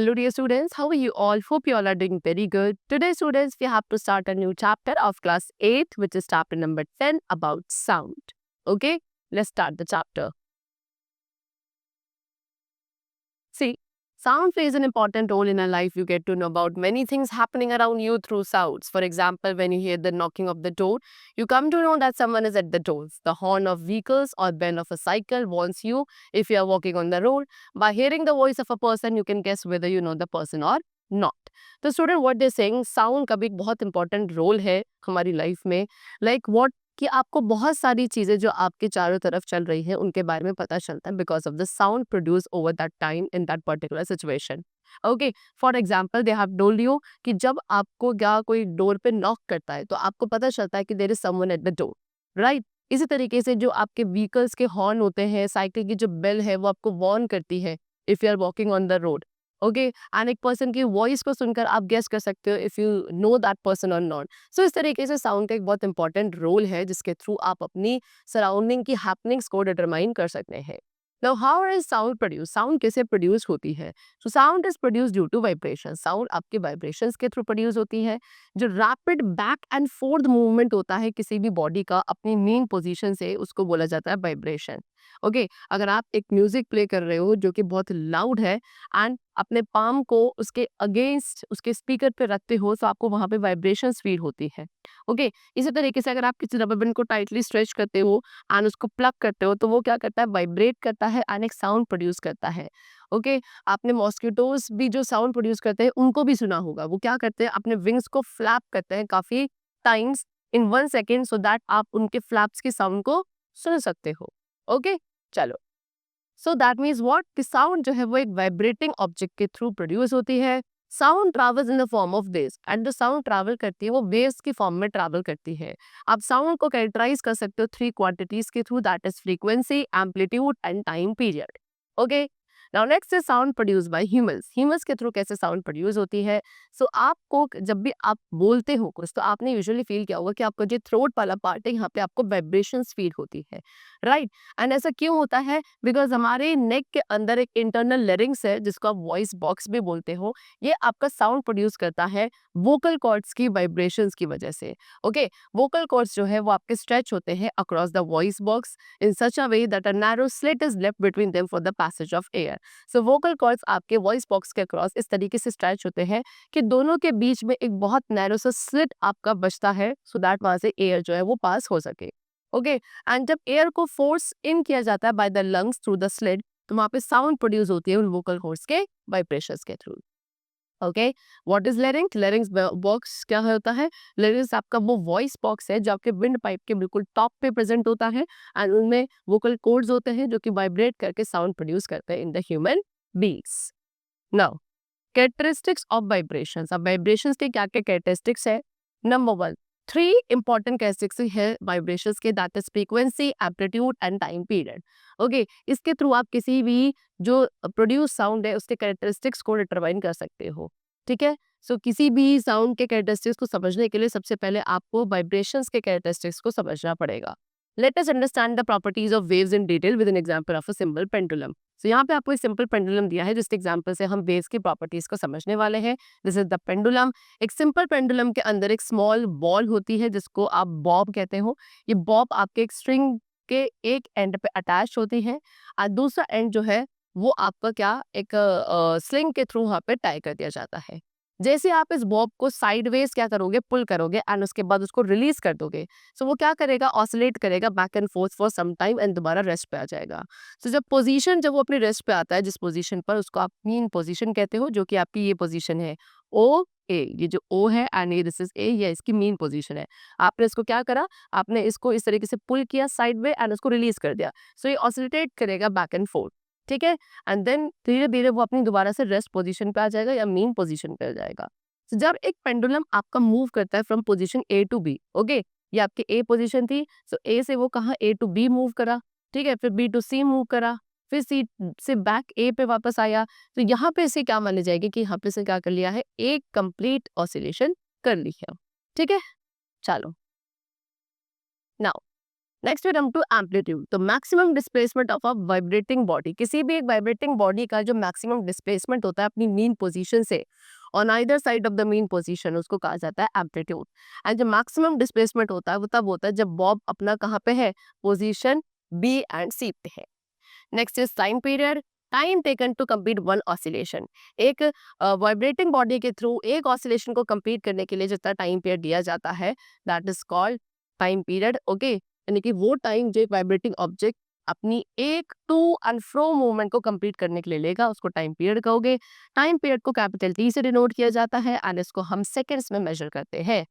Hello, dear students. How are you all? Hope you all are doing very good. Today, students, we have to start a new chapter of class 8, which is chapter number 10 about sound. Okay, let's start the chapter. See, sound plays an important role in our life. You get to know about many things happening around you through sounds. For example, when you hear the knocking of the door, you come to know that someone is at the door. The horn of vehicles or bell of a cycle warns you if you are walking on the road. By hearing the voice of a person, you can guess whether you know the person or not. तो student what they saying sound का भी एक बहुत important role है हमारी life में like what कि आपको बहुत सारी चीज़ें जो आपके चारों तरफ चल रही है उनके बारे में पता चलता है because of the sound produce over that time in that particular situation. Okay, for example they have told you कि जब आपको क्या कोई डोर पे नॉक करता है तो आपको पता चलता है कि there is someone at the door, right. इसी तरीके से जो आपके व्हीकल्स के हॉर्न होते हैं, साइकिल की जो बेल है वो आपको वार्न करती है if you are walking on the road. Okay, and एक पर्सन की वॉइस को सुनकर आप गेस कर सकते हो if you know that person और नॉट. सो इस तरीके से साउंड का एक बहुत इंपॉर्टेंट रोल है जिसके थ्रू आप अपनी सराउंडिंग की हैपनिंग्स को डिटरमाइन कर सकते हैं. Now how is sound produce? Sound कैसे प्रोड्यूस होती है? So sound is produce due to vibration. Sound आपके वाइब्रेशंस के थ्रू प्रोड्यूस होती है. जो rapid back and forth movement होता है किसी भी बॉडी का अपनी मेन पोजीशन से, उसको बोला जाता है वाइब्रेशन. ओके, अगर आप एक म्यूजिक प्ले कर रहे हो जो कि बहुत लाउड है एंड अपने पाम को उसके अगेंस्ट उसके स्पीकर पे रखते हो तो आपको वहां पे वाइब्रेशंस फील होती है. ओके, इसी तरीके से अगर आप किसी रबर बैंड को टाइटली स्ट्रेच करते हो एंड उसको प्लग करते हो तो वो क्या करता है, वाइब्रेट करता है एंड एक साउंड प्रोड्यूस करता है. ओके, आपने मॉस्किटोज भी जो साउंड प्रोड्यूस करते हैं उनको भी सुना होगा. वो क्या करते हैं, अपने विंग्स को फ्लैप करते हैं काफी times in 1 second so that आप उनके फ्लैप्स की साउंड को सुन सकते हो. ओके, चलो. सो दैट मीन्स व्हाट कि साउंड जो है वो एक वाइब्रेटिंग ऑब्जेक्ट के थ्रू प्रोड्यूस होती है. Sound travels in the form of waves and जो साउंड ट्रैवल करती है वो वेव्स की फॉर्म में ट्रैवल करती है. आप साउंड को कैरेक्टराइज कर सकते हो 3 क्वांटिटीज के through, that is frequency, amplitude and time period. Okay, now next is sound produce by humans. Humans के थ्रू कैसे साउंड प्रोड्यूस होती है? सो आपको जब भी आप बोलते हो कुछ तो आपने यूजुअली फील किया होगा कि आपका जो थ्रोट वाला पार्ट है यहाँ पे आपको वाइब्रेशंस फील होती है, राइट. एंड ऐसा क्यों होता है? बिकॉज हमारे नेक के अंदर एक इंटरनल लेरिंग्स है जिसको आप वॉइस बॉक्स भी बोलते हो. ये आपका साउंड प्रोड्यूस करता है वोकल कॉर्ड्स की वाइब्रेशंस की वजह से. ओके, वोकल कॉर्ड्स जो है वो आपके स्ट्रेच होते हैं across the voice box in such a way that a narrow slit is left between them for the passage of air. So vocal cords आपके वॉइस बॉक्स के अक्रॉस इस तरीके से स्ट्रेच होते हैं कि दोनों के बीच में एक बहुत नैरो सा स्लिट आपका बचता है सो दैट वहां से एयर जो है वो पास हो सके. ओके, एंड जब एयर को फोर्स इन किया जाता है by the lungs through the slit तो वहां पे साउंड प्रोड्यूस होती है उन वोकल कॉर्ड्स के वाइब्रेशंस के through. Okay, what is larynx? Larynx box क्या होता है? लेरिंग्स आपका वो वॉइस बॉक्स है जो आपके विंड पाइप के बिल्कुल टॉप पे प्रेजेंट होता है एंड उनमें वोकल कॉर्ड्स होते हैं जो कि वाइब्रेट करके साउंड प्रोड्यूस करते हैं in the human beings. Now characteristics of vibrations. अब वाइब्रेशंस के क्या क्या कैरेक्टरिस्टिक्स है? नंबर 1, 3 इंपॉर्टेंट कैरेक्टरिस्टिक्स है वाइब्रेशंस के, that is frequency, amplitude and time period. Okay, इसके थ्रू आप किसी भी जो प्रोड्यूस साउंड है उसके कैरेक्टरिस्टिक्स को डिटरमाइन कर सकते हो. ठीक है, सो किसी भी साउंड के कैरेक्टरिस्टिक्स को समझने के लिए सबसे पहले आपको वाइब्रेशंस के कैरेक्टरिस्टिक्स को समझना पड़ेगा. Let us understand the properties of waves in detail with an example of a simple pendulum. So यहाँ पे आपको एक सिंपल पेंडुलम दिया है जिसके एग्जांपल से हम वेव्स की प्रॉपर्टीज को समझने वाले हैं. This is the pendulum. एक सिंपल पेंडुलम के अंदर एक स्मॉल बॉल होती है जिसको आप बॉब कहते हो. ये बॉब आपके एक स्ट्रिंग के एक एंड पे अटैच होती है और दूसरा एंड जो है वो आपका क्या एक स्लिंग के थ्रू वहां पे टाई कर दिया जाता है. जैसे आप इस बॉब को साइडवेज क्या करोगे, पुल करोगे एंड उसके बाद उसको रिलीज कर दोगे सो वो क्या करेगा, ऑसिलेट करेगा back and forth for some time and दोबारा रेस्ट पे आ जाएगा. तो जब वो अपनी रेस्ट पे आता है जिस पोजीशन पर, उसको आप मीन पोजीशन कहते हो जो कि आपकी ये पोजीशन है ओ ए. ये जो ओ है एंड ये दिस इज ए, ये इसकी मीन पोजीशन है. आपने इसको क्या करा, आपने इसको इस तरीके से पुल किया साइड वे एंड उसको रिलीज कर दिया सो ये ऑसिलेट करेगा बैक एंड फोर्थ. ठीक है, एंड देन धीरे धीरे वो अपनी दोबारा से रेस्ट पोजीशन पे आ जाएगा या मीन पोजीशन पे आ जाएगा. So, जब एक पेंडुलम आपका मूव करता है from position A to B, okay, ये आपकी ए पोजीशन थी सो ए से वो कहा ए टू बी मूव करा. ठीक है, फिर बी टू सी मूव करा, फिर सी से बैक ए पे वापस आया. तो यहाँ पे इसे क्या मानी जाएगी कि यहाँ पे से क्या कर लिया है, एक कंप्लीट ऑसिलेशन कर ली है. ठीक है, चलो. Now next we come to amplitude, तो maximum displacement of a vibrating body, किसी भी एक वाइब्रेटिंग बॉडी का जो मैक्सिमम डिस्प्लेसमेंट होता है अपनी मीन पोजीशन से on either side of the mean position, उसको कहा जाता है एम्पलीट्यूड। एंड जो मैक्सिमम डिस्प्लेसमेंट होता है वो तब होता है जब बॉब अपना कहाँ पे है, पोजीशन बी एंड सी पे है। Next is time period, time taken to complete one oscillation, एक वाइब्रेटिंग बॉडी के थ्रू एक ऑसिलेशन को कंप्लीट करने के लिए जितना टाइम पीरियड दिया जाता है that is called time period. Okay, यानी कि वो टाइम जो एक वाइब्रेटिंग ऑब्जेक्ट अपनी एक टू एंड फ्रो मूवमेंट को कंप्लीट करने के लिए लेगा उसको टाइम पीरियड कहोगे। टाइम पीरियड को कैपिटल टी से डिनोट किया जाता है एंड इसको हम सेकेंड्स में मेजर करते हैं।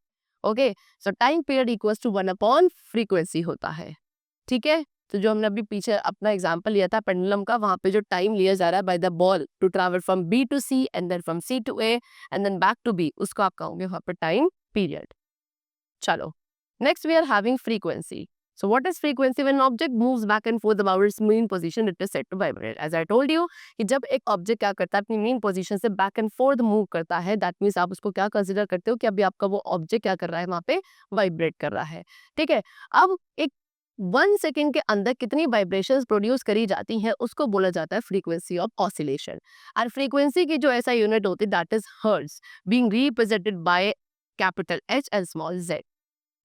Okay, so time period equals to 1 upon frequency होता है। ठीक है, तो जो हमने अभी पीछे अपना एग्जांपल लिया था पेंडुलम का, वहां पे जो टाइम लिया जा रहा है by the ball to travel from B to C and then from C to A and then back to B, उसको आप कहोगे वहां पे टाइम पीरियड। चलो, next we are having frequency. So what is frequency? When an object moves back and forth about its mean position, it is said to vibrate. As I told you कि जब एक object क्या करता है अपनी mean position से back and fourth move करता है, दैट मीन्स आप उसको क्या कंसिडर करते हो कि अभी आपका वो ऑब्जेक्ट क्या कर रहा है, वहां पे वाइब्रेट कर रहा है। ठीक है, अब एक 1 सेकेंड के अंदर कितनी वाइब्रेशंस प्रोड्यूस करी जाती हैं उसको बोला जाता है फ्रीक्वेंसी ऑफ ऑसिलेशन। और फ्रीक्वेंसी की जो ऐसा यूनिट होती है that is hertz, being represented by capital H and small Z.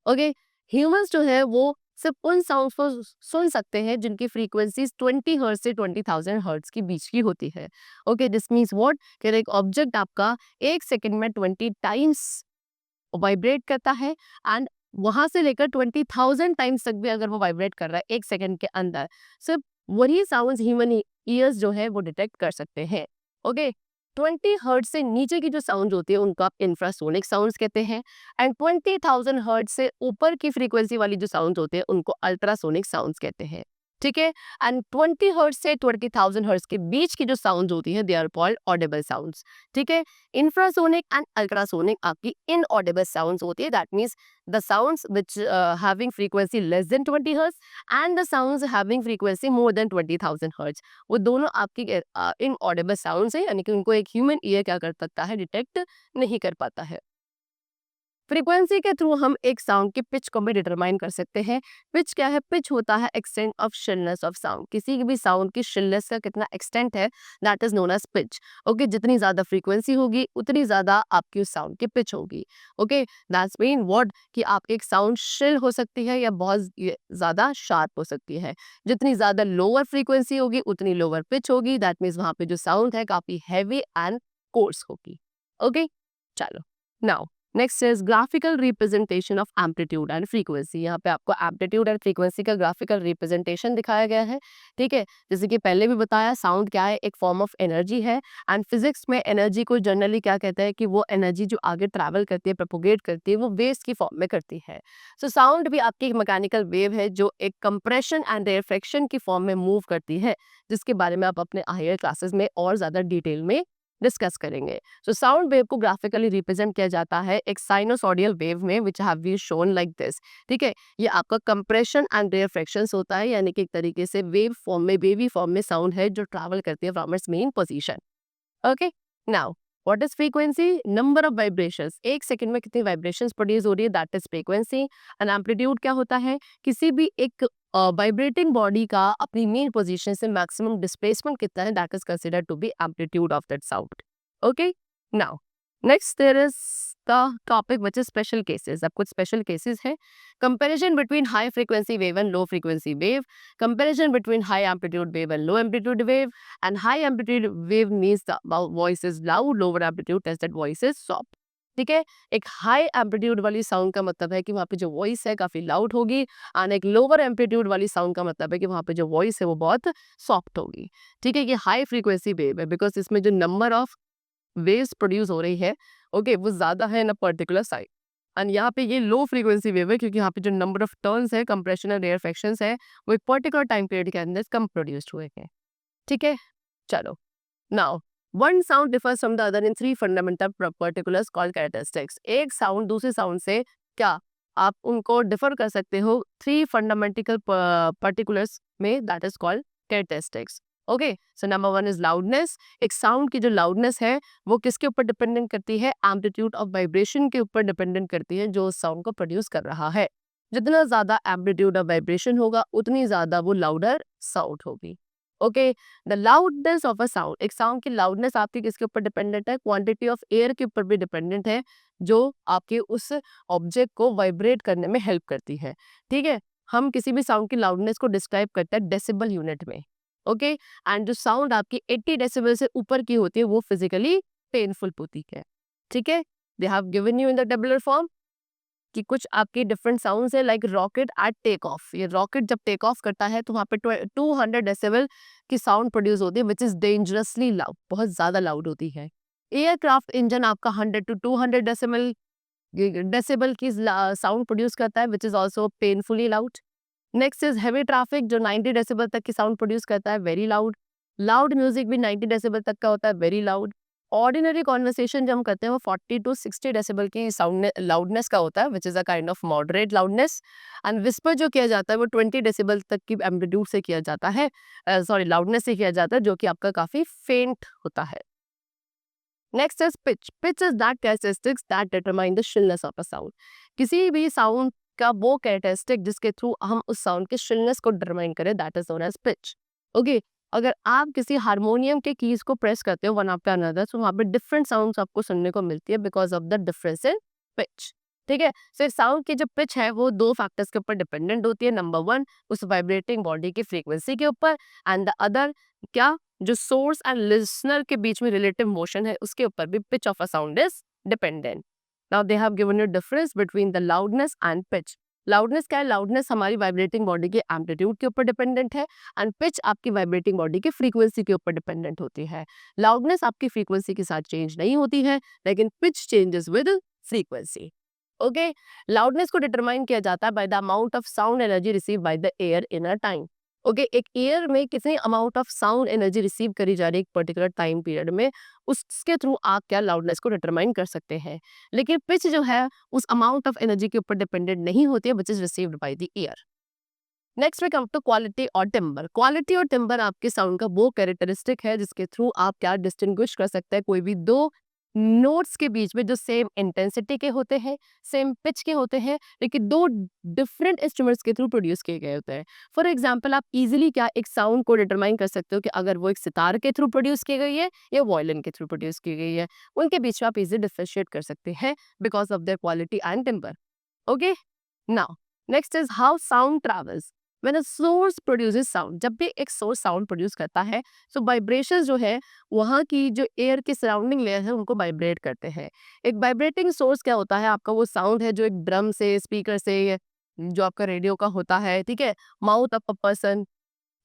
Okay, humans जो है वो सिर्फ उन साउंड्स को सुन सकते हैं जिनकी फ्रीक्वेंसीज 20 हर्ट्ज से 20,000 हर्ट्ज के बीच की होती है। ओके, दिस मीन्स व्हाट कि एक ऑब्जेक्ट आपका 1 सेकेंड में 20 टाइम्स वाइब्रेट करता है एंड वहां से लेकर 20,000 टाइम्स तक भी अगर वो वाइब्रेट कर रहा है 1 सेकेंड के अंदर, सिर्फ वही साउंड्स ह्यूमन ईयर्स जो है वो डिटेक्ट कर सकते हैं। ओके, 20 हर्ट्ज से नीचे की जो साउंड होती है उनको आप इंफ्रासोनिक साउंड्स कहते हैं एंड 20,000 हर्ट्ज से ऊपर की फ्रीक्वेंसी वाली जो साउंड होते हैं उनको अल्ट्रासोनिक साउंड्स कहते हैं। ठीक है, एंड 20 हर्ट्ज से 20,000 हर्ट्ज के बीच की जो साउंड होती है they are called audible sounds. ठीक है, इंफ्रासोनिक एंड अल्ट्रासोनिक आपकी इनऑडिबल साउंड्स होती है, that means the sounds which having frequency less than 20 hertz and the sounds having frequency more than 20,000 hertz, वो दोनों आपकी इनऑडिबल साउंड्स है, यानी कि उनको एक ह्यूमन ईयर क्या कर सकता है, डिटेक्ट नहीं कर पाता है। फ्रीक्वेंसी के थ्रू हम एक साउंड की पिच को भी डिटरमाइन कर सकते हैं। पिच क्या है? पिच होता है extent of shrillness of sound, किसी भी साउंड की शिलनेस का कितना एक्सटेंट है that is known as pitch. Okay, जितनी ज्यादा फ्रीक्वेंसी होगी उतनी ज्यादा आपकी उस साउंड की पिच होगी। ओके, दैट्स मीन व्हाट कि आपकी एक साउंड शिल हो सकती है या बहुत ज्यादा शार्प हो सकती है। जितनी ज्यादा लोअर फ्रीक्वेंसी होगी उतनी लोअर पिच होगी, दैट मीन्स वहां पे जो साउंड है काफी हैवी एंड कोर्स होगी। ओके, चलो, now next is graphical representation of amplitude and frequency. यहाँ पे आपको एम्पलीट्यूड एंड फ्रीक्वेंसी का ग्राफिकल रिप्रेजेंटेशन दिखाया गया है। ठीक है, जैसे कि पहले भी बताया साउंड क्या है, एक फॉर्म ऑफ एनर्जी है एंड फिजिक्स में एनर्जी को जनरली क्या कहते हैं कि वो एनर्जी जो आगे ट्रैवल करती है, प्रोपोगेट करती है, वो वेव्स की फॉर्म में करती है। सो साउंड भी आपकी एक मैकेनिकल वेव है जो एक कंप्रेशन एंड रिफ्लेक्शन की फॉर्म में मूव करती है, जिसके बारे में आप अपने हायर क्लासेस में और ज्यादा डिटेल में डिस्कस करेंगे। सो साउंड वेव को ग्राफिकली रिप्रेजेंट किया जाता है एक साइनोसॉइडल वेव में which have been shown like this. ठीक है, ये आपका कंप्रेशन एंड रिफ्लेक्शंस होता है, यानी कि एक तरीके से वेव फॉर्म में, वेवी फॉर्म में साउंड है जो ट्रैवल करती है from its main position. Okay, now what is frequency? Number of vibrations, 1 second में कितनी वाइब्रेशंस प्रोड्यूस हो रही है, that is frequency. And amplitude क्या होता है? किसी भी एक वाइब्रेटिंग बॉडी का अपनी मेन पोजीशन से मैक्सिमम डिस्प्लेसमेंट कितना है, that is considered to be amplitude of that sound. Okay, now next there is the topic which is special cases. अब कुछ स्पेशल केसेस है। Comparison between high frequency wave and low frequency wave, comparison between high amplitude wave and low amplitude wave, and high amplitude wave means the voice is loud, lower amplitude test that voice is soft. ठीक है, एक high amplitude वाली sound का मतलब है कि वहाँ पे जो वॉइस है काफी लाउड होगी और एक लोअर एम्पलीट्यूड वाली साउंड का मतलब है कि वहाँ पे जो वॉइस है वो बहुत सॉफ्ट होगी। ठीक है, ये हाई फ्रीक्वेंसी वेव है बिकॉज इसमें जो नंबर ऑफ वेव्स प्रोड्यूस हो रही है ओके वो ज्यादा है इन अ पर्टिकुलर साइड। एंड यहाँ पे ये लो फ्रीक्वेंसी वेव है क्योंकि यहाँ पे जो नंबर ऑफ टर्न्स है, कंप्रेशन एंड रेयरफेक्शंस है, वो एक पर्टिकुलर टाइम पीरियड के अंदर कम प्रोड्यूस्ड हुए हैं। ठीक है, चलो, now one sound differs from the other in 3 fundamental particulars called characteristics. एक साउंड दूसरे साउंड से क्या आप उनको डिफर कर सकते हो 3 फंडामेंटल पर्टिकुलर्स में, that is called characteristics. Okay, so number 1 is loudness. एक साउंड की जो लाउडनेस है वो किसके ऊपर डिपेंडेंट करती है? एम्पलीट्यूड ऑफ वाइब्रेशन के ऊपर डिपेंडेंट करती है जो उस साउंड को प्रोड्यूस कर रहा है। जितना ज्यादा एम्पलीट्यूड ऑफ वाइब्रेशन होगा उतनी ज्यादा वो लाउडर साउंड होगी। Okay, the loudness of a sound, एक साउंड की लाउडनेस आपकी किसके ऊपर डिपेंडेंट है? क्वांटिटी ऑफ एयर के ऊपर भी डिपेंडेंट है, जो आपके उस ऑब्जेक्ट को वाइब्रेट करने में हेल्प करती है। ठीक है, हम किसी भी साउंड की लाउडनेस को डिस्क्राइब करते हैं डेसिबल यूनिट में। ओके, एंड जो साउंड आपकी 80 डेसिबल से ऊपर की होती है वो फिजिकली पेनफुल होती है। ठीक है, they have given you in the tabular form कि कुछ आपके डिफरेंट साउंड्स है, like rocket at take off. ये रॉकेट जब टेक ऑफ करता है तो वहाँ पे 200 डेसिबल की साउंड प्रोड्यूस होती है, विच इज डेंजरसली लाउड, बहुत ज्यादा लाउड होती है। एयरक्राफ्ट इंजन आपका 100 to 200 डेसिबल की साउंड प्रोड्यूस करता है, which is also painfully loud. Next is heavy traffic, जो 90 डेसिबल तक की साउंड प्रोड्यूस करता है, वेरी लाउड। लाउड म्यूजिक भी 90 डेसिबल तक का होता है, वेरी लाउड। ऑर्डिनरी कॉन्वर्सेशन जो हम करते हैं वो 40 to 60 डेसिबल की साउंड लाउडनेस का होता है, which is a kind of moderate loudness. And whisper जो किया जाता है वो 20 डेसिबल तक की एम्पलीट्यूड से किया जाता है, सॉरी लाउडनेस से किया जाता है, जो कि आपका काफी फेंट होता है। Next is pitch. Pitch is that characteristics that determine the shrillness of a sound. किसी भी साउंड का वो कैरेक्टरिस्टिक जिसके थ्रू हम उस साउंड के शिलनेस को डिटरमाइन करें, that is known as pitch. Okay, अगर आप किसी हारमोनियम के कीज को प्रेस करते हो वन आफ्टर अनदर, तो वहां पे डिफरेंट साउंड्स आपको सुनने को मिलती है because of the difference in pitch. ठीक है, सिर्फ साउंड की जो पिच है वो दो फैक्टर्स के ऊपर डिपेंडेंट होती है। नंबर वन, उस वाइब्रेटिंग बॉडी की फ्रीक्वेंसी के ऊपर, एंड द अदर क्या, जो सोर्स एंड लिसनर के बीच में रिलेटिव मोशन है उसके ऊपर भी pitch of a sound is dependent. Now they have given you difference between the loudness and pitch. Loudness क्या है? लाउडनेस हमारी वाइब्रेटिंग बॉडी के एम्पलीट्यूड के ऊपर डिपेंडेंट है, एंड पिच आपकी वाइब्रेटिंग बॉडी की फ्रीक्वेंसी के ऊपर डिपेंडेंट होती है। लाउडनेस आपकी फ्रीक्वेंसी के साथ चेंज नहीं होती है, लेकिन pitch changes with frequency. Okay, loudness को डिटरमाइन किया जाता है by the amount of sound energy receive by the air in a time. Okay, एक ईयर में कितनी amount of sound energy receive करी जा रही है एक पर्टिकुलर टाइम पीरियड में, उसके थ्रू आप क्या लाउडनेस को डिटरमाइन कर सकते हैं। लेकिन पिच जो है उस अमाउंट ऑफ एनर्जी के ऊपर डिपेंडेंट नहीं होती है, which is received by the ear. Next we come to quality और टिम्बर। क्वालिटी और टिम्बर आपके साउंड का वो कैरेक्टरिस्टिक है जिसके थ्रू आप क्या डिस्टिंग्विश कर सकते हैं कोई भी दो नोट्स के बीच में जो सेम इंटेंसिटी के होते हैं, सेम पिच के होते हैं, लेकिन दो डिफरेंट इंस्ट्रूमेंट्स के थ्रू प्रोड्यूस किए गए होते हैं। फॉर एग्जाम्पल, आप इजीली क्या एक साउंड को डिटरमाइन कर सकते हो कि अगर वो एक सितार के थ्रू प्रोड्यूस की गई है या वायलिन के थ्रू प्रोड्यूस की गई है, उनके बीच में आप इजी डिफरेंशिएट कर सकते हैं because of their quality and timber. Okay, now next is how sound travels when a source produces sound. जब भी एक सोर्स साउंड प्रोड्यूस करता है, सो वाइब्रेशंस जो है वहाँ की जो एयर की सराउंडिंग लेयर है उनको वाइब्रेट करते हैं। एक वाइब्रेटिंग सोर्स क्या होता है? आपका वो साउंड है जो एक ड्रम से, स्पीकर से, जो आपका रेडियो का होता है, ठीक है, mouth of a person,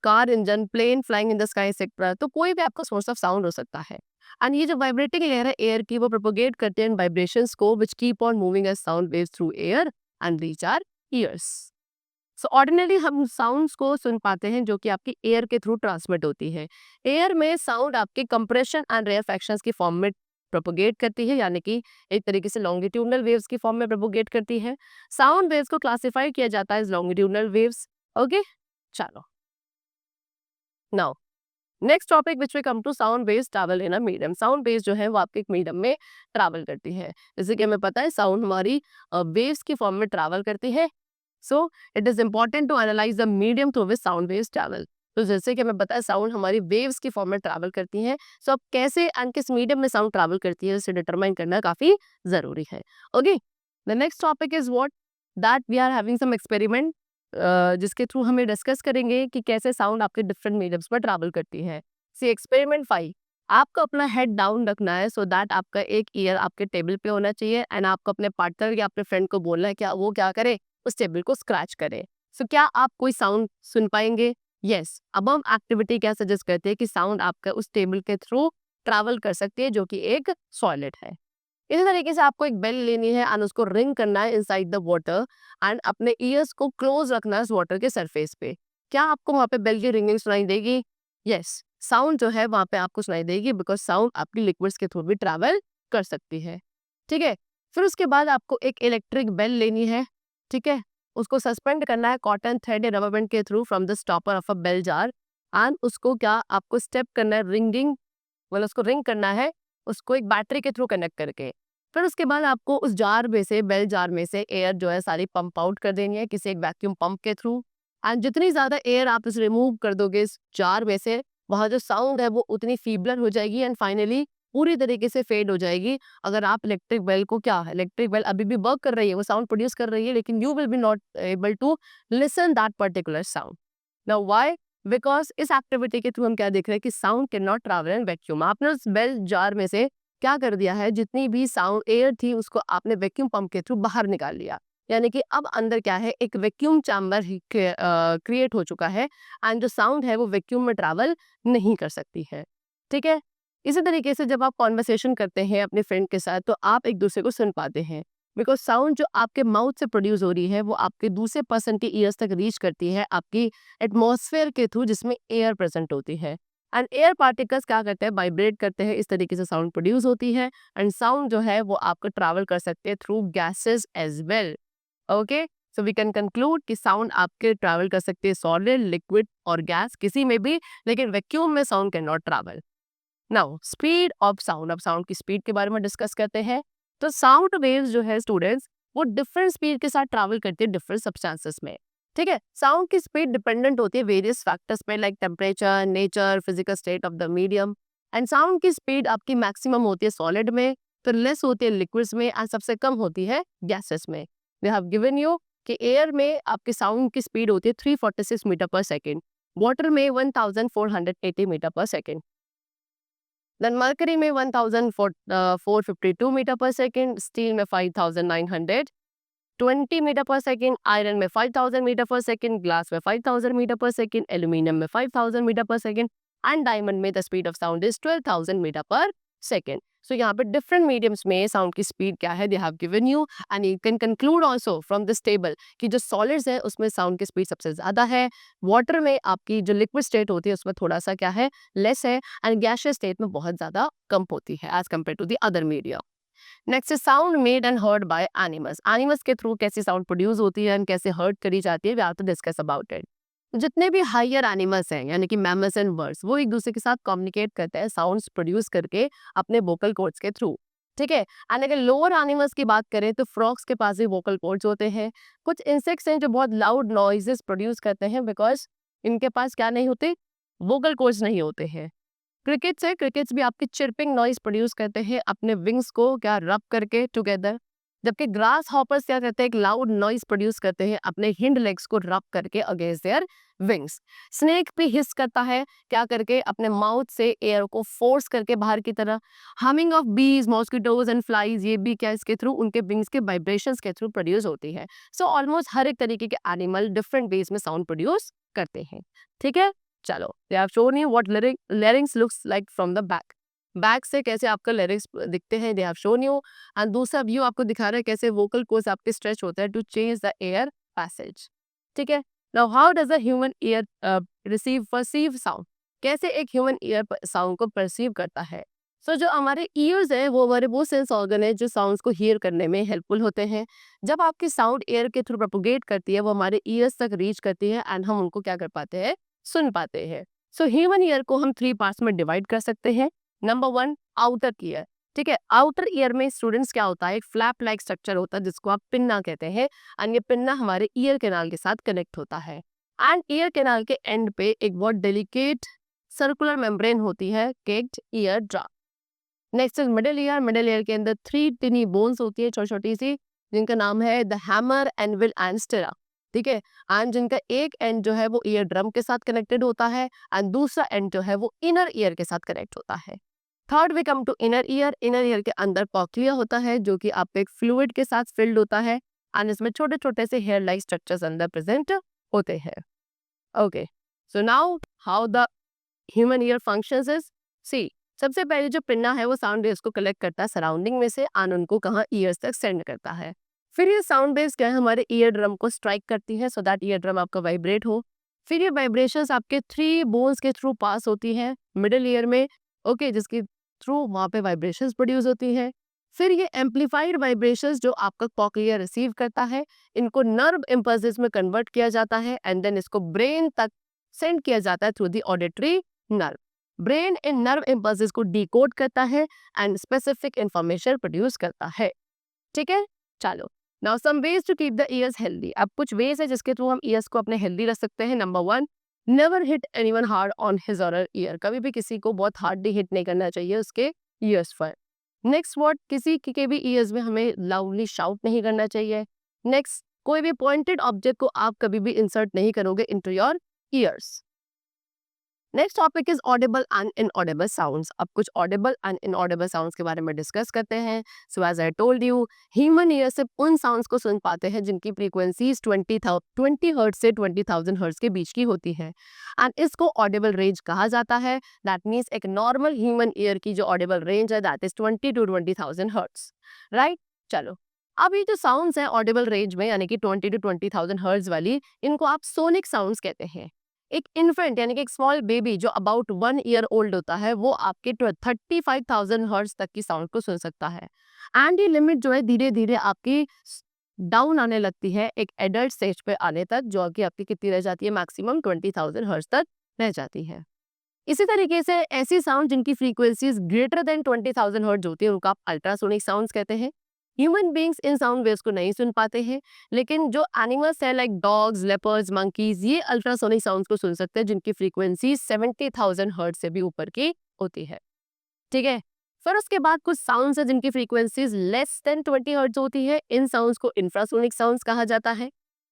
car engine, plane flying in the sky etcetera, तो कोई भी आपका सोर्स ऑफ साउंड हो सकता है। एंड ये जो वाइब्रेटिंग लेयर है एयर की, वो प्रोपोगेट करते हैं वाइब्रेशंस को, which keep on moving as sound waves through air and reach our ears. So ordinary हम साउंड्स को सुन पाते हैं जो कि आपकी एयर के थ्रू ट्रांसमिट होती है। एयर में साउंड आपके कंप्रेशन एंड रेयरफेक्शंस की फॉर्म में प्रोपोगेट करती है, यानी कि एक तरीके से लॉन्गिट्यूडनल वेव्स की फॉर्म में प्रोपोगेट करती है। साउंड वेव्स को क्लासिफाई किया जाता है लॉन्गिट्यूडनल वेव्स। ओके, चलो now next topic which we come to, sound waves travel in a medium. Sound waves जो है वो आपके एक मीडियम में ट्रैवल करती है। जैसे कि हमें पता है साउंड हमारी वेव्स की फॉर्म में ट्रैवल करती है। So it is important to analyse the medium through which sound waves travel. तो जैसे कि हमें पता है साउंड हमारी वेव्स की फॉर्म में ट्रैवल करती है, सो अब कैसे एंड किस मीडियम में साउंड ट्रैवल करती है उसे डिटरमाइन करना काफी जरूरी है। Okay, the next topic is what, that we are having some experiment, जिसके थ्रू हमें डिस्कस करेंगे कि कैसे साउंड आपके डिफरेंट मीडियम्स पर ट्रैवल करती है। सी एक्सपेरिमेंट 5, आपको अपना हेड डाउन रखना है सो दैट आपका एक ईयर आपके टेबल पे होना चाहिए, एंड आपको अपने पार्टनर या अपने फ्रेंड को बोलना है क्या वो क्या करे, उस टेबल को स्क्रैच करे। सो क्या आप कोई साउंड सुन पाएंगे? यस, अब हम एक्टिविटी क्या सजेस्ट करते हैं कि साउंड आपका उस टेबल के थ्रू ट्रैवल कर सकती है जो कि एक सॉलिड है। इसी तरीके से आपको एक बेल लेनी है एंड उसको रिंग करना है इनसाइड द वाटर, एंड अपने ईयर्स को क्लोज रखना है उस वाटर के सरफेस पे। क्या आपको वहां पे बेल की रिंगिंग सुनाई देगी? यस, साउंड जो है वहां पे आपको सुनाई देगी बिकॉज साउंड आपकी लिक्विड्स के थ्रू भी ट्रैवल कर सकती है। ठीक है, फिर उसके बाद आपको एक इलेक्ट्रिक बेल लेनी है। ठीक है, उसको सस्पेंड करना है कॉटन थ्रेड या रबर बैंड के through from the stopper of a bell jar, and उसको क्या आपको स्टेप करना है, रिंगिंग, मतलब उसको रिंग करना है उसको एक बैटरी के थ्रू कनेक्ट करके। फिर उसके बाद आपको उस जार में से, बेल जार में से एयर जो है सारी पंप आउट कर देनी है किसी एक वैक्यूम पंप के थ्रू। एंड जितनी ज़्यादा एयर आप इस रिमूव कर दोगे इस जार में से, वहाँ जो साउंड है वो उतनी फीबलर हो जाएगी एंड फाइनली पूरी तरीके से फेड हो जाएगी। अगर आप इलेक्ट्रिक बेल को, क्या है, इलेक्ट्रिक बेल अभी भी वर्क कर रही है, वो साउंड प्रोड्यूस कर रही है, लेकिन you will be not able to listen that particular sound. Now why? Because इस एक्टिविटी के थ्रू हम क्या देख रहे हैं कि sound can not travel in vacuum. आपने उस बेल जार में से क्या कर दिया है, जितनी भी साउंड एयर थी उसको आपने वैक्यूम पंप के थ्रू बाहर निकाल लिया। यानी कि अब अंदर क्या है, एक वैक्यूम चैम्बर क्रिएट हो चुका है एंड जो साउंड है वो वैक्यूम में ट्रैवल नहीं कर सकती है। ठीक है। इसी तरीके से जब आप कॉन्वर्सेशन करते हैं अपने फ्रेंड के साथ तो आप एक दूसरे को सुन पाते हैं, बिकॉज साउंड जो आपके माउथ से प्रोड्यूस हो रही है वो आपके दूसरे पर्सन के ईयर्स तक रीच करती है आपकी एटमॉस्फेयर के थ्रू जिसमें एयर प्रेजेंट होती है। एंड एयर पार्टिकल्स क्या करते हैं, वाइब्रेट करते हैं, इस तरीके से साउंड प्रोड्यूस होती है। एंड साउंड जो है वो आपको ट्रैवल कर सकते हैं through gases as well. Okay, so we can conclude कि साउंड आपके ट्रैवल कर सकते हैं सॉलिड, लिक्विड और गैस किसी में भी, लेकिन वैक्यूम में sound can not travel. Now speed of sound, अब साउंड की स्पीड के बारे में डिस्कस करते हैं। तो साउंड वेव्स जो है स्टूडेंट्स, वो डिफरेंट स्पीड के साथ ट्रैवल करती है डिफरेंट सब्सटेंसेस में। ठीक है, साउंड की स्पीड डिपेंडेंट होती है वेरियस फैक्टर्स पे, like temperature, nature, physical state of the medium. And sound की स्पीड आपकी मैक्सिमम होती है सॉलिड में, फिर लेस होती है लिक्विड्स में एंड सबसे कम होती है गैसेस में। वी हैव गिवन यू कि एयर में आपकी साउंड की स्पीड होती है 346 मीटर पर सेकेंड, वाटर में 1480 metre per second, then mercury में 1452 मीटर पर सेकेंड, स्टील में 5920 मीटर पर सेकेंड, आयरन में 5000 मीटर पर सेकेंड, ग्लास में 5000 मीटर पर सेकेंड, एल्यूमिनियम में 5000 metre per second and diamond में the speed of sound is 12000 metre per second. So यहाँ पे different mediums में sound की speed क्या है, they have given you and you can conclude also from this table कि जो सॉलिड्स है उसमें साउंड की स्पीड सबसे ज्यादा है, वाटर में आपकी जो लिक्विड स्टेट होती है उसमें थोड़ा सा क्या है, लेस है, एंड गैसियस स्टेट में बहुत ज्यादा कम होती है as compare to the other media. Next is sound made and heard by animals. Animals के थ्रू कैसी साउंड प्रोड्यूस होती है एंड कैसे हर्ड करी जाती है, we have to discuss about it. जितने भी हायर एनिमल्स हैं यानी कि मैमल्स एंड बर्ड्स, वो एक दूसरे के साथ कम्युनिकेट करते हैं साउंड्स प्रोड्यूस करके अपने वोकल कॉर्ड्स के थ्रू। ठीक है, एंड अगर लोअर एनिमल्स की बात करें तो फ्रॉग्स के पास भी वोकल कॉर्ड्स होते हैं। कुछ इंसेक्ट्स हैं जो बहुत लाउड नॉइजेस प्रोड्यूस करते हैं बिकॉज इनके पास क्या नहीं होते, वोकल कॉर्ड्स नहीं होते हैं। क्रिकेट्स है, क्रिकेट्स भी आपकी चिरपिंग नॉइज प्रोड्यूस करते हैं अपने विंग्स को क्या रब करके टुगेदर, जबकि ग्रास हॉपर्स क्या करते हैं, एक लाउड नॉइज प्रोड्यूस करते हैं अपने हिंड लेग्स को रब करके अगेंस्ट देयर विंग्स। स्नेक भी हिस करता है क्या करके, अपने माउथ से एयर को फोर्स करके बाहर की तरह। हमिंग ऑफ बीज, मॉस्किटोज एंड फ्लाइज, ये भी क्या इसके थ्रू, उनके विंग्स के वाइब्रेशंस के थ्रू प्रोड्यूस होती है। सो ऑलमोस्ट हर एक तरीके के एनिमल डिफरेंट वेज में साउंड प्रोड्यूस करते हैं। ठीक है, चलो, they have shown you what larynx looks like from the back. Back से कैसे आपका larynx दिखते हैं, they have shown you. And दूसरा व्यू आपको दिखा रहा है कैसे वोकल कोर्ड्स आपके स्ट्रेच होते हैं to change the air passage. ठीक है, now how does a human ear perceive sound, कैसे एक ह्यूमन ईयर साउंड को परसीव करता है। सो जो हमारे ईयर्स है वो हमारे वो सेंस ऑर्गन है जो साउंड्स को हियर करने में हेल्पफुल होते हैं। जब आपकी साउंड एयर के थ्रू प्रोपोगेट करती है वो हमारे ईयर्स तक रीच करती है एंड हम उनको क्या कर पाते हैं, सुन पाते हैं। सो ह्यूमन ईयर को हम 3 पार्ट्स में डिवाइड कर सकते हैं। Number 1, outer ear. ठीक है, आउटर ईयर में स्टूडेंट्स क्या होता है, एक फ्लैप लाइक स्ट्रक्चर होता है जिसको आप पिन्ना कहते हैं एंड ये पिन्ना हमारे ईयर कैनाल के साथ कनेक्ट होता है एंड ईयर कैनाल के एंड पे एक बहुत डेलिकेट सर्कुलर मेम्ब्रेन होती है, caked ear drum. Next is middle ear. Middle ear के अंदर 3 टिनी बोन्स होती है छोटी छोटी सी, जिनका नाम है द हैमर, एनविल एंड स्टिरा। ठीक है, एंड जिनका एक एंड जो है वो ईयर ड्रम के साथ कनेक्टेड होता है एंड दूसरा एंड जो है वो इनर ईयर के साथ कनेक्ट होता है। Third we come to inner ear. Inner ear के अंदर कॉक्लिया होता है जो कि आपके एक फ्लूइड के साथ फिल्ड होता है एंड इसमें छोटे छोटे से हेयर लाइक स्ट्रक्चर्स अंदर प्रेजेंट होते हैं। Okay, so now how the human ear functions is, see, सबसे पहले जो पिन्ना है वो साउंड वेव्स को कलेक्ट करता है सराउंडिंग में से एंड उनको कहाँ, ईयर्स तक सेंड करता है। फिर ये साउंड वेव्स क्या है, हमारे ईयर ड्रम को स्ट्राइक करती है सो दैट ईयर ड्रम आपका वाइब्रेट हो। फिर ये वाइब्रेशंस आपके 3 बोन्स के थ्रू पास होती है मिडिल ईयर में, ओके, जिसके थ्रू वहाँ पे वाइब्रेशंस प्रोड्यूस होती है। फिर ये एम्पलीफाइड वाइब्रेशंस जो आपका कॉक्लिया रिसीव करता है, इनको नर्व इम्पल्सेस में कन्वर्ट किया जाता है एंड देन इसको ब्रेन तक सेंड किया जाता है through the auditory nerve. Brain in nerve impulses को डिकोड करता है एंड स्पेसिफिक इंफॉर्मेशन प्रोड्यूस करता है। ठीक है, चलो now some ways to keep the ears healthy. अब कुछ वेज है जिसके थ्रू हम ईयर्स को अपने हेल्दी रख सकते हैं। Number 1, never hit anyone hard on his और हर ईयर। कभी भी किसी को बहुत हार्डली हिट नहीं करना चाहिए उसके ईयर्स पर। नेक्स्ट वर्ड, किसी के भी ईयर्स में हमें लाउडली शाउट नहीं करना चाहिए। नेक्स्ट, कोई भी पॉइंटेड ऑब्जेक्ट को आप कभी भी इंसर्ट नहीं करोगे into your ears. Next topic is Audible and inaudible sounds. अब कुछ ऑडिबल एंड इनऑडिबल साउंड्स के बारे में डिस्कस करते हैं। So as I told you, human ear सिर्फ उन साउंड्स को सुन पाते हैं जिनकी फ्रीक्वेंसीज 20 हर्ट्ज से 20,000 हर्ट्ज के बीच की होती है एंड इसको ऑडिबल रेंज कहा जाता है। दैट मीन्स एक नॉर्मल ह्यूमन ईयर की जो ऑडिबल रेंज है that is 20 to 20,000 hertz, right. चलो, अब ये जो साउंड्स हैं ऑडिबल रेंज में यानी कि 20 to 20,000 हर्ट्ज वाली, इनको आप सोनिक साउंड्स कहते हैं। एक इन्फेंट यानी कि एक स्मॉल बेबी जो अबाउट 1 ईयर ओल्ड होता है वो आपके 35,000 हर्ट्ज तक की साउंड को सुन सकता है एंड ये लिमिट जो है धीरे धीरे आपकी डाउन आने लगती है एक एडल्ट स्टेज पे आने तक, जो कि आपकी कितनी रह जाती है, मैक्सिमम 20,000 हर्ट्ज तक रह जाती है। इसी तरीके से ऐसी साउंड जिनकी फ्रीक्वेंसीज ग्रेटर देन 20,000 हर्ट्ज होती है उनको आप अल्ट्रासोनिक साउंड्स कहते हैं। Human beings in sound waves को नहीं सुन पाते हैं, लेकिन जो एनिमल्स है लाइक डॉग्स, लेपर्ड्स, मंकीज, ये अल्ट्रासोनिक साउंड्स को सुन सकते हैं जिनकी फ्रीक्वेंसी 70,000 हर्ट्ज से भी ऊपर की होती है। ठीक है, फिर उसके बाद कुछ साउंड्स है जिनकी फ्रीक्वेंसीज लेस देन 20 हर्ट्ज होती है। इन साउंड्स को इंफ्रासोनिक साउंड्स कहा जाता है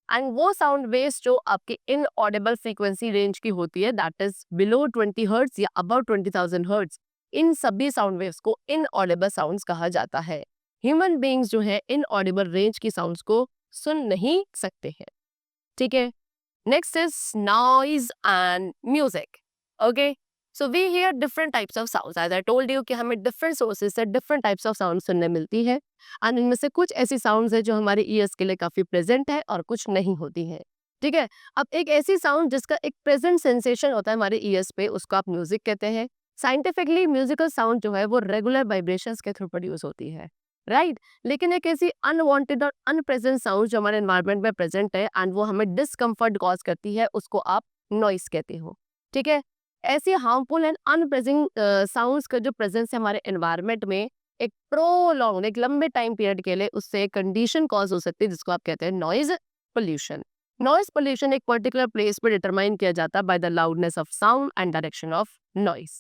एंड वो साउंड वेव्स जो आपके इनऑडिबल फ्रीक्वेंसी रेंज की होती है दैट इज बिलो 20 हर्ट्ज या अबाउट 20,000 हर्ट्ज, इन सभी साउंड वेव्स को इनऑडिबल साउंड्स कहा जाता है। ह्यूमन बीइंग्स जो है इनऑडिबल रेंज की साउंड्स को सुन नहीं सकते हैं। ठीक है, next is noise and music. Okay, so we hear different types of sounds. As I told you कि हमें डिफरेंट सोर्सेज से डिफरेंट टाइप्स ऑफ साउंड सुनने मिलती है एंड इनमें से कुछ ऐसी साउंड्स है जो हमारे ईयर्स के लिए काफी प्रेजेंट है और कुछ नहीं होती है। ठीक है, अब एक ऐसी साउंड जिसका एक प्रेजेंट सेंसेशन होता है हमारे ईयर्स पे उसको आप म्यूजिक कहते हैं। साइंटिफिकली म्यूजिकल साउंड जो है वो रेगुलर वाइब्रेशंस के थ्रू प्रोड्यूस होती है, राइट। लेकिन एक ऐसी अनवांटेड और अनप्रेजेंट साउंड जो हमारे एनवायरनमेंट में प्रेजेंट है एंड वो हमें डिस्कम्फर्ट कॉज करती है उसको आप नॉइस कहते हो। ठीक है, ऐसी हार्मफुल एंड अनप्रेजेंट साउंड्स का जो प्रेजेंस है हमारे एनवायरनमेंट में एक प्रोलॉन्ग एक लंबे टाइम पीरियड के लिए, उससे एक कंडीशन कॉज हो सकती है जिसको आप कहते हैं नॉइज पोल्यूशन। नॉइज पोल्यूशन एक पर्टिकुलर प्लेस पे डिटरमाइन किया जाता है by the loudness of sound and direction of noise.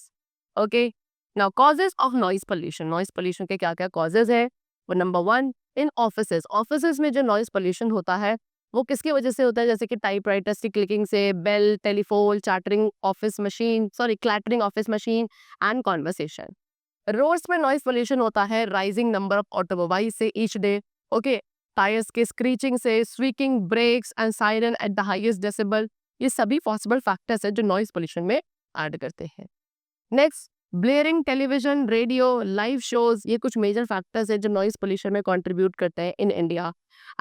Okay, now causes of noise pollution. Noise pollution के क्या क्या कॉजेज है? वो नंबर 1, इन ऑफिसेज। ऑफिसेज में जो नॉइज पोल्यूशन होता है वो किसकी वजह से होता है? जैसे कि टाइपराइटर्स की क्लिकिंग से, bell, telephone, clattering office machine and conversation. Roads में नॉइज पोल्यूशन होता है राइजिंग नंबर ऑफ ऑटोमोबाइल से ईच डे। ओके, टायर्स के स्क्रीचिंग से, squeaking brakes and siren at the highest decibel, ये सभी पॉसिबल फैक्टर्स है जो नॉइज पोल्यूशन में ऐड करते हैं। Next, blaring television, radio, live shows, ये कुछ मेजर फैक्टर्स है जो नॉइज पोल्यूशन में कंट्रीब्यूट करते हैं इन इंडिया।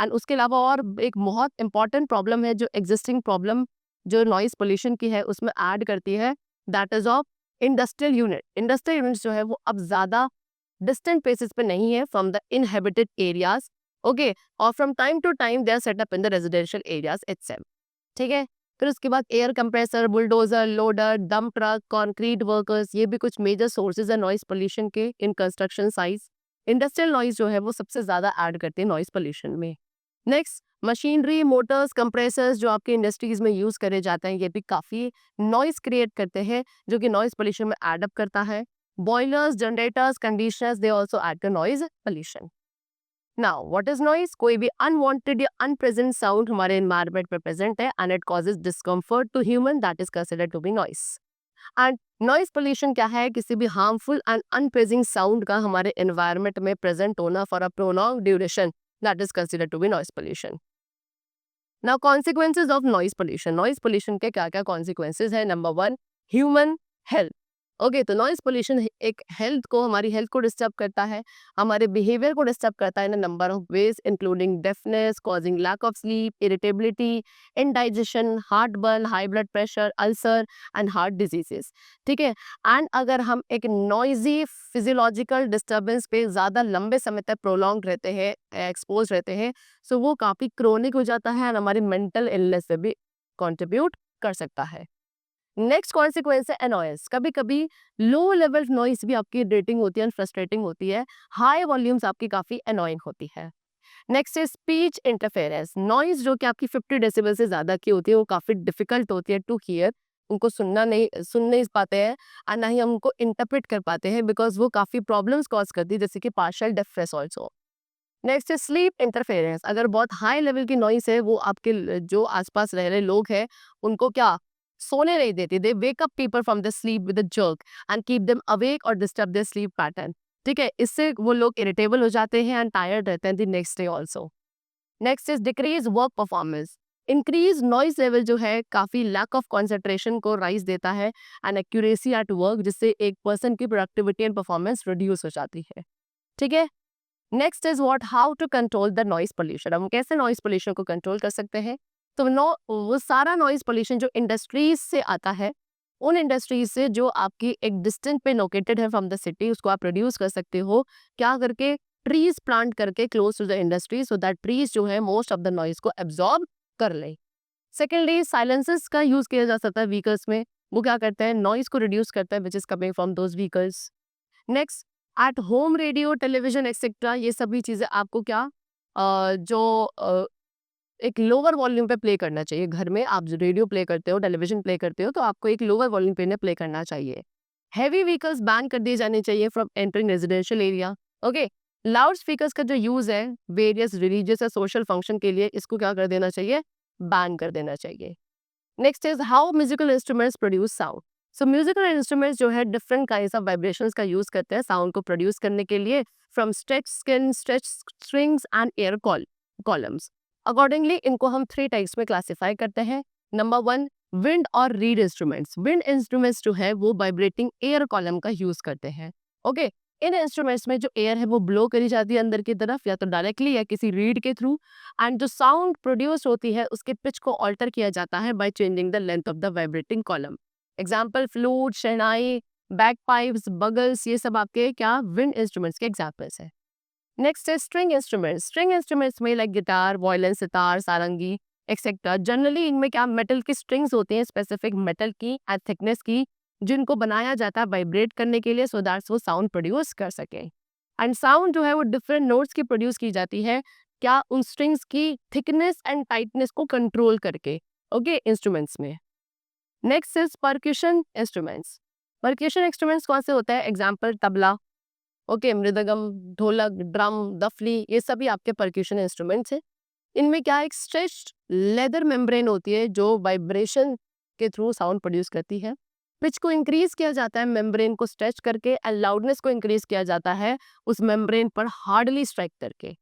एंड उसके अलावा और एक बहुत इंपॉर्टेंट प्रॉब्लम है जो एग्जिस्टिंग प्रॉब्लम जो नॉइज पोल्यूशन की है उसमें ऐड करती है, that is of industrial unit. Industrial units जो है वो अब ज्यादा डिस्टेंट प्लेसेस पे नहीं है from the inhabited areas. Okay, और from time to time they are set up in the residential areas itself. ठीक है, फिर उसके बाद air compressor, bulldozer, loader, dump truck, concrete workers, ये भी कुछ मेजर सोर्सेज है नॉइज पोल्यूशन के in construction sites. Industrial noise जो है वो सबसे ज्यादा ऐड करते हैं नॉइज पोल्यूशन में। नेक्स्ट, मशीनरी, मोटर्स, कंप्रेसर्स जो आपके इंडस्ट्रीज में यूज करे जाते हैं ये भी काफी नॉइज क्रिएट करते हैं जो कि नॉइज पोल्यूशन में एड अप करता है। Boilers, generators, conditioners, they also add to noise pollution. Now what is noise? कोई भी अनवांटेड या अनप्रेजेंट साउंड हमारे एनवायरनमेंट में प्रेजेंट है and it causes discomfort to human, that is considered to be noise. And noise pollution क्या है? किसी भी हार्मफुल एंड अनप्रेजेंट साउंड का हमारे एनवायरनमेंट में प्रेजेंट होना for a prolong duration, that is considered to be noise pollution. Now consequences of noise pollution. Noise pollution के क्या क्या कॉन्सिक्वेंसेज है? Number 1, human health. ओके, तो नॉइज पोल्यूशन एक हमारी हेल्थ को डिस्टर्ब करता है, हमारे बिहेवियर को डिस्टर्ब करता है in number of ways including deafness, causing lack of sleep, irritability, indigestion, heart burn, high blood pressure, ulcer and heart diseases. ठीक है, एंड अगर हम एक नॉइजी फिजियोलॉजिकल डिस्टर्बेंस पे ज़्यादा लंबे समय तक प्रोलॉन्ग रहते हैं, एक्सपोज रहते हैं, सो वो काफ़ी क्रोनिक हो जाता है और हमारी मेंटल इलनेस पे भी कॉन्ट्रीब्यूट कर सकता है। नेक्स्ट कॉन्सिक्वेंस है अनॉयंस। कभी कभी लो लेवल नॉइस भी आपकी इरिटेटिंग होती है एंड फ्रस्ट्रेटिंग होती है, हाई वॉल्यूम्स आपकी काफी अनोइंग होती है। नेक्स्ट है स्पीच इंटरफेरेंस। नॉइज जो कि आपकी 50 डेसिबल से ज्यादा की होती है वो काफी डिफिकल्ट होती है टू हियर, उनको सुन नहीं पाते हैं और ना ही हम उनको इंटरप्रेट कर पाते हैं बिकॉज वो काफी प्रॉब्लम्स कॉज करती है, जैसे कि पार्शियल डेफनेस ऑल्सो। नेक्स्ट है स्लीप इंटरफेरेंस। अगर बहुत हाई लेवल की नॉइस है वो आपके जो आसपास रह रहे लोग हैं उनको क्या सोने नहीं देती, they wake up people from the sleep with a jerk and keep them awake और डिस्टर्ब देयर स्लीप पैटर्न। ठीक है, इससे वो लोग इरिटेबल हो जाते हैं एंड टायर्ड रहते हैं the next day also. Next is decrease work performance. Increase noise level जो है काफी लैक ऑफ कॉन्सेंट्रेशन को राइज देता है एंड एक्यूरेसी एट वर्क, जिससे एक पर्सन की प्रोडक्टिविटी एंड परफॉर्मेंस रिड्यूस हो जाती है। ठीक है, next is what how to control the noise pollution. हम कैसे नॉइज पोल्यूशन को कंट्रोल कर सकते हैं? तो नो वो सारा नॉइज पोल्यूशन जो इंडस्ट्रीज से आता है, उन इंडस्ट्रीज से जो आपकी एक डिस्टेंस पे लोकेटेड है फ्रॉम द सिटी, उसको आप रिड्यूस कर सकते हो। क्या करके? ट्रीज प्लांट करके close to the industry, so that trees जो है मोस्ट ऑफ द नॉइज को एब्जॉर्ब कर ले। सेकेंडली साइलेंसर्स का यूज किया जा सकता है व्हीकल्स में। वो क्या करते हैं? नॉइज को रिड्यूस करता है which is coming from those vehicles. Next, at home radio television etcetera, ये सभी चीज़ें आपको क्या एक लोअर वॉल्यूम पे प्ले करना चाहिए। घर में आप जो रेडियो प्ले करते हो, टेलीविजन प्ले करते हो, तो आपको एक लोअर वॉल्यूम पे प्ले करना चाहिए। हैवी व्हीकल्स बैन कर दिए जाने चाहिए from entering residential area. Okay, loud speakers का जो यूज है वेरियस रिलीजियस या सोशल फंक्शन के लिए, इसको क्या कर देना चाहिए? बैन कर देना चाहिए। Next is how musical instruments produce sound. So musical instruments जो है डिफरेंट काइंड्स ऑफ वाइब्रेशंस का यूज करते हैं साउंड को प्रोड्यूस करने के लिए, from stretch skin, stretch strings and air columns. Accordingly इनको हम 3 टाइप्स में क्लासिफाई करते हैं। नंबर 1, विंड और रीड इंस्ट्रूमेंट्स। विंड इंस्ट्रूमेंट्स जो है वो वाइब्रेटिंग एयर कॉलम का यूज करते हैं। ओके, इन इंस्ट्रूमेंट्स में जो एयर है वो ब्लो करी जाती है अंदर की तरफ, या तो डायरेक्टली या किसी रीड के थ्रू, एंड जो साउंड प्रोड्यूस होती है उसके पिच को ऑल्टर किया जाता है by changing the length of the vibrating column. Example flute, shehnai, bagpipes, bugles, ये सब आपके क्या विंड इंस्ट्रूमेंट्स के एग्जाम्पल्स हैं। नेक्स्ट है स्ट्रिंग इंस्ट्रूमेंट्स। स्ट्रिंग इंस्ट्रूमेंट्स में like guitar, violin, sitar, sarangi etcetera. Generally इनमें क्या मेटल की स्ट्रिंग्स होती हैं, स्पेसिफिक मेटल की एंड थिकनेस की, जिनको बनाया जाता है वाइब्रेट करने के लिए, सो दैट्स वो साउंड प्रोड्यूस कर सके। एंड साउंड जो है वो डिफरेंट नोट्स की प्रोड्यूस की जाती है, क्या उन स्ट्रिंग्स की थिकनेस एंड टाइटनेस को कंट्रोल करके। ओके, इंस्ट्रूमेंट्स में। Next is percussion instruments. Percussion instruments कौन से होते हैं? एग्जाम्पल तबला, ओके, मृदंगम, ढोलक, ड्रम, दफली, ये सभी आपके परक्यूशन इंस्ट्रूमेंट्स हैं। इनमें क्या एक स्ट्रेच्ड लेदर मेम्ब्रेन होती है जो वाइब्रेशन के थ्रू साउंड प्रोड्यूस करती है। पिच को इंक्रीज किया जाता है मेम्ब्रेन को स्ट्रेच करके, एंड लाउडनेस को इंक्रीज किया जाता है उस मेम्ब्रेन पर हार्डली स्ट्राइक करके।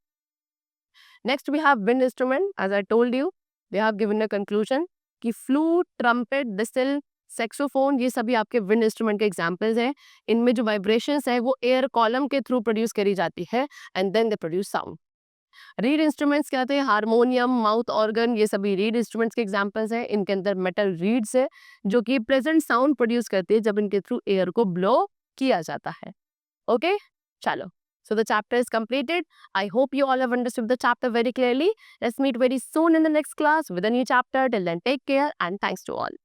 Next we have wind instrument. As I told you, they have given a conclusion कि फ्लूट, ट्रम्पेट, विसिल, सेक्सोफोन, ये सभी आपके विंड इंस्ट्रूमेंट के एग्जांपल्स हैं। इनमें जो वाइब्रेशंस है वो एयर कॉलम के थ्रू प्रोड्यूस करी जाती है and then they produce sound. Reed instruments क्या थे? हारमोनियम, माउथ ऑर्गन, ये सभी रीड इंस्ट्रूमेंट्स के एग्जांपल्स हैं। इनके अंदर मेटल रीड्स है जो कि प्रेजेंट साउंड प्रोड्यूस करती है जब इनके थ्रू एयर को ब्लो किया जाता है। ओके, चलो, so the chapter is completed. I hope you all have understood the chapter very clearly. Let's meet very soon in the next class with a new chapter. Till then, take care and thanks to all.